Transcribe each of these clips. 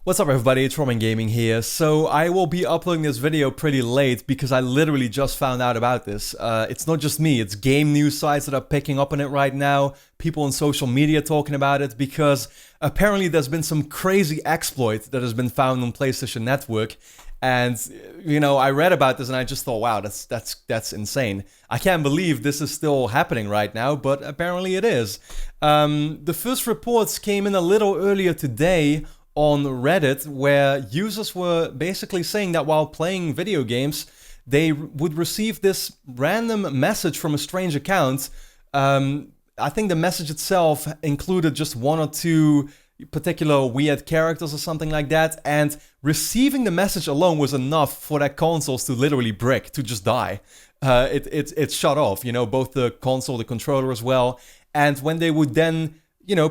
What's up everybody, it's Roman Gaming here. So I will be uploading this video pretty late because I literally just found out about this. It's not just me, it's game news sites that are picking up on it right now, people on social media talking about it, because apparently there's been some crazy exploit that has been found on PlayStation Network. And, you know, I read about this and I just thought, wow, that's insane. I can't believe this is still happening right now, but apparently it is. The first reports came in a little earlier today on Reddit, where users were basically saying that while playing video games, they would receive this random message from a strange account. I think the message itself included just one or two particular weird characters or something like that, and receiving the message alone was enough for their consoles to literally brick, to just die. It shut off, you know, both the console, the controller as well, and when they would then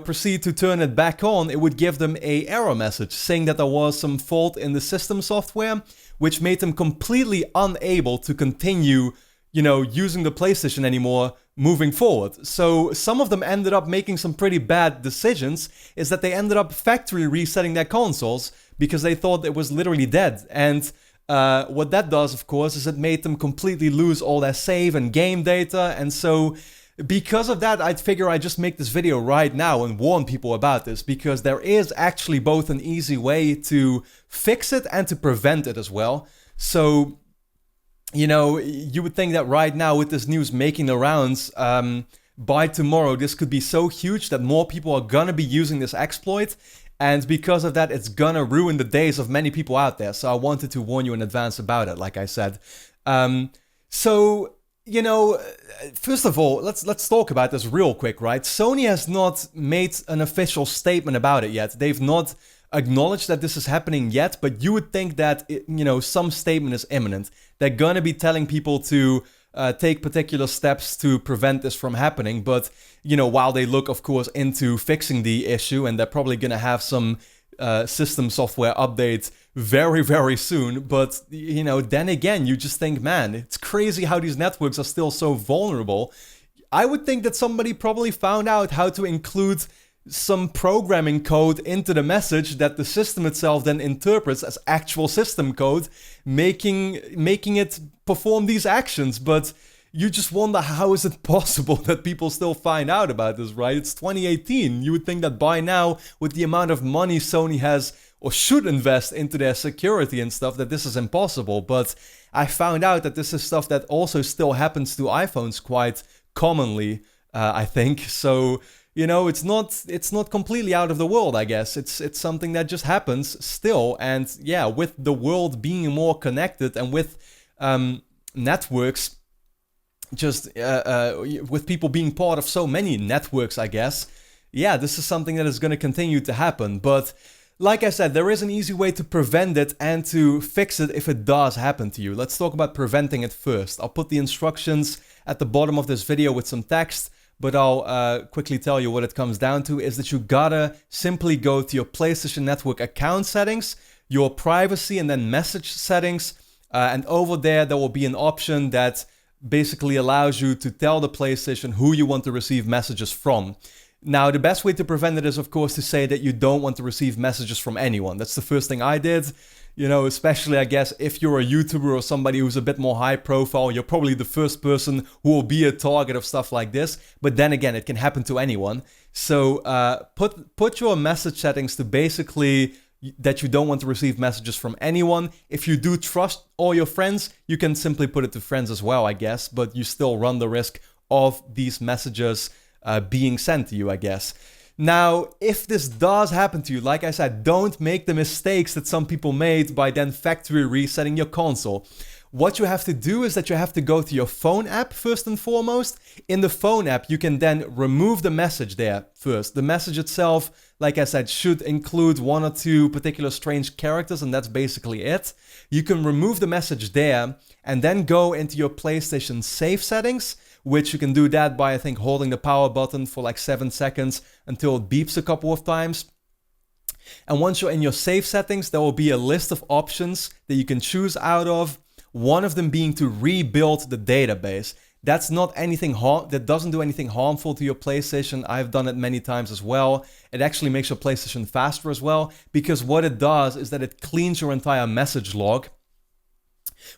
proceed to turn it back on, it would give them a error message saying that there was some fault in the system software, which made them completely unable to continue, using the PlayStation anymore moving forward. So some of them ended up making some pretty bad decisions, is that they ended up factory resetting their consoles because they thought it was literally dead. And what that does, of course, is it made them completely lose all their save and game data. And so because of that, I'd figure I'd just make this video right now and warn people about this, because there is actually both an easy way to fix it and to prevent it as well. So, you would think that right now with this news making the rounds, by tomorrow this could be so huge that more people are gonna be using this exploit, and because of that it's gonna ruin the days of many people out there. So I wanted to warn you in advance about it, like I said. First of all, let's talk about this real quick, right? Sony has not made an official statement about it yet. They've not acknowledged that this is happening yet, but you would think that, some statement is imminent. They're gonna be telling people to take particular steps to prevent this from happening, but, while they look, of course, into fixing the issue, and they're probably gonna have some system software updates very, very soon. But, then again, you just think, man, it's crazy how these networks are still so vulnerable. I would think that somebody probably found out how to include some programming code into the message that the system itself then interprets as actual system code, making it perform these actions. But you just wonder, how is it possible that people still find out about this, right? It's 2018. You would think that by now, with the amount of money Sony has or should invest into their security and stuff, that this is impossible. But I found out that this is stuff that also still happens to iPhones quite commonly, I think. So, it's not completely out of the world, I guess. It's something that just happens still. And yeah, with the world being more connected and with networks, just with people being part of so many networks, I guess, yeah, this is something that is going to continue to happen. But like I said, there is an easy way to prevent it and to fix it if it does happen to you. Let's talk about preventing it first. I'll put the instructions at the bottom of this video with some text, but I'll quickly tell you what it comes down to is that you gotta simply go to your PlayStation Network account settings, your privacy, and then message settings, and over there will be an option that basically allows you to tell the PlayStation who you want to receive messages from. Now, the best way to prevent it is, of course, to say that you don't want to receive messages from anyone. That's the first thing I did. Especially, I guess, if you're a YouTuber or somebody who's a bit more high profile, you're probably the first person who will be a target of stuff like this. But then again, it can happen to anyone. So put your message settings to basically that you don't want to receive messages from anyone. If you do trust all your friends, you can simply put it to friends as well, I guess. But you still run the risk of these messages being sent to you, I guess. Now, if this does happen to you, like I said, don't make the mistakes that some people made by then factory resetting your console. What you have to do is that you have to go to your phone app first and foremost. In the phone app, you can then remove the message there first. The message itself, like I said, should include one or two particular strange characters, and that's basically it. You can remove the message there and then go into your PlayStation save settings, which you can do that by, I think, holding the power button for like 7 seconds until it beeps a couple of times. And once you're in your save settings, there will be a list of options that you can choose out of. One of them being to rebuild the database. That's not anything that doesn't do anything harmful to your PlayStation. I've done it many times as well. It actually makes your PlayStation faster as well, because what it does is that it cleans your entire message log,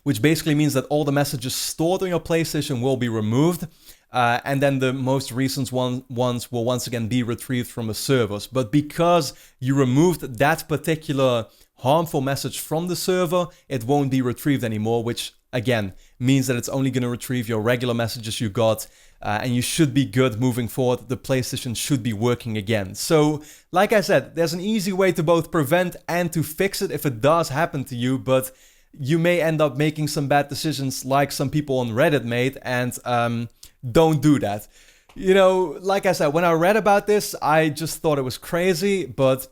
which basically means that all the messages stored on your PlayStation will be removed, and then the most recent ones will once again be retrieved from the servers. But because you removed that particular harmful message from the server, it won't be retrieved anymore, which again means that it's only going to retrieve your regular messages you got, and you should be good moving forward. The PlayStation should be working again. So, like I said, there's an easy way to both prevent and to fix it if it does happen to you, but you may end up making some bad decisions like some people on Reddit made, and don't do that. You know, like I said, when I read about this, I just thought it was crazy, but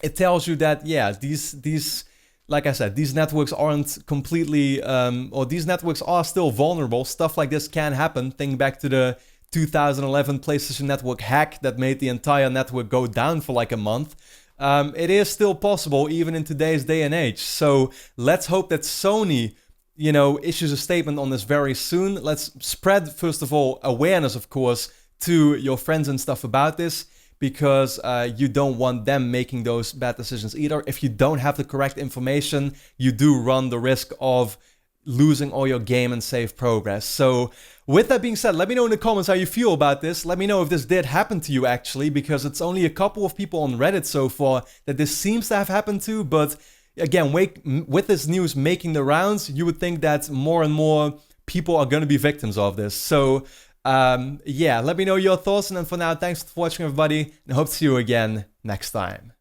it tells you that, yeah, these like I said, these networks aren't completely, or these networks are still vulnerable. Stuff like this can happen. Think back to the 2011 PlayStation Network hack that made the entire network go down for like a month. It is still possible even in today's day and age. So let's hope that Sony, you know, issues a statement on this very soon. Let's spread, first of all, awareness, of course, to your friends and stuff about this, because you don't want them making those bad decisions either. If you don't have the correct information, you do run the risk of losing all your game and save progress. So with that being said, let me know in the comments how you feel about this. Let me know if this did happen to you actually, because it's only a couple of people on Reddit so far that this seems to have happened to. But again, with this news making the rounds, you would think that more and more people are going to be victims of this. So yeah, let me know your thoughts. And then for now, thanks for watching everybody, and I hope to see you again next time.